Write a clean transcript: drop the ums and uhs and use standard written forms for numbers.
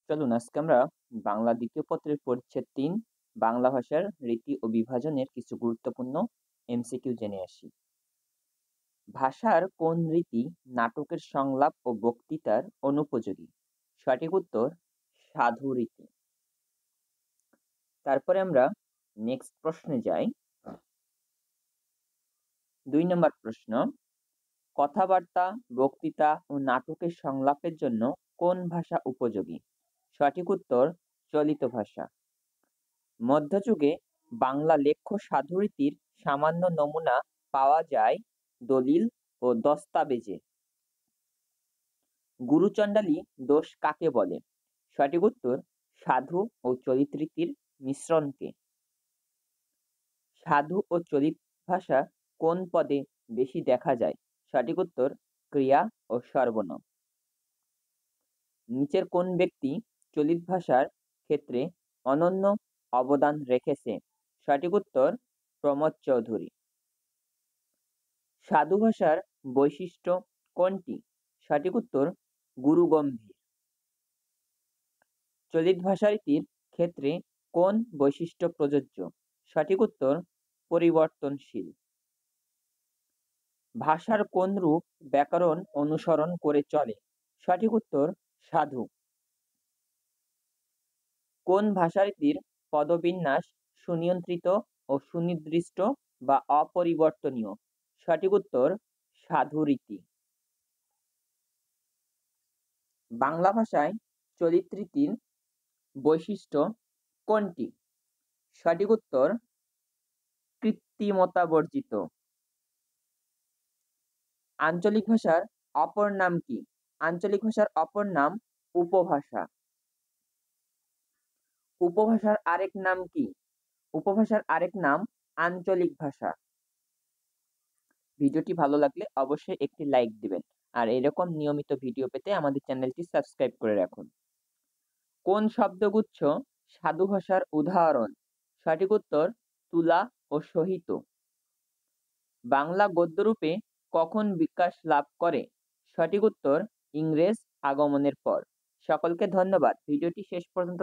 চলুন আজকে আমরা বাংলা দ্বিতীয় পত্রের পরিচ্ছেদ ৩ বাংলা ভাষার রীতি ও বিভাজনের কিছু গুরুত্বপূর্ণ এমসিকিউ জেনে আসি। ভাষার কোন রীতি নাটকের সংলাপ ও বক্তৃতার অনুপযোগী? সঠিক উত্তর সাধু রীতি। তারপরে আমরা নেক্সট প্রশ্নে যাই। ২ নম্বর প্রশ্ন, কথাবার্তা, বক্তৃতা ও নাটকের সংলাপের জন্য কোন ভাষা উপযোগী? সঠিক উত্তর চলিত ভাষা। মধ্যযুগে বাংলা লেখ্য সাধুরীতির সামান্য নমুনা পাওয়া যায় দলিল ও দস্তাবেজে। গুরুচণ্ডালী দোষ কাকে বলে? সঠিক উত্তর সাধু ও চলিত রীতির মিশ্রণকে। সাধু ও চলিত ভাষা কোন পদে বেশি দেখা যায়? সঠিক উত্তর ক্রিয়া ও সর্বনাম। নিচের কোন ব্যক্তি চলিত ভাষার ক্ষেত্রে অনন্য অবদান রেখেছে? সঠিক উত্তর প্রমোদ চৌধুরী। সাধু ভাষার বৈশিষ্ট্য কোনটি? সঠিক উত্তর গুরুগম্ভীর। চলিত ভাষারীতির ক্ষেত্রে কোন বৈশিষ্ট্য প্রযোজ্য? সঠিক উত্তর পরিবর্তনশীল। ভাষার কোন রূপ ব্যাকরণ অনুসরণ করে চলে? সঠিক উত্তর সাধু। কোন ভাষারীতির পদবিন্যাস সুনিয়ন্ত্রিত ও সুনির্দিষ্ট বা অপরিবর্তনীয়? সঠিক উত্তর সাধু রীতি। বাংলা ভাষায় চলিত রীতির বৈশিষ্ট্য কোনটি? সঠিক উত্তর কৃত্রিমতা বর্জিত। আঞ্চলিক ভাষার অপর নাম কি? আঞ্চলিক ভাষার অপর নাম উপভাষা। উপভাষার আরেক নাম কি? উপভাষার আরেক নাম আঞ্চলিক ভাষা। ভিডিওটি ভালো লাগলে অবশ্যই একটি লাইক দিবেন আর এরকম নিয়মিত ভিডিও পেতে আমাদের চ্যানেলটি সাবস্ক্রাইব করে রাখুন। কোন শব্দগুচ্ছ সাধু ভাষার উদাহরণ? সঠিক উত্তর তুলা ও সহিত। বাংলা গদ্যরূপে কখন বিকাশ লাভ করে? সঠিক উত্তর ইংরেজ আগমনের পর। সকলকে ধন্যবাদ ভিডিওটি শেষ পর্যন্ত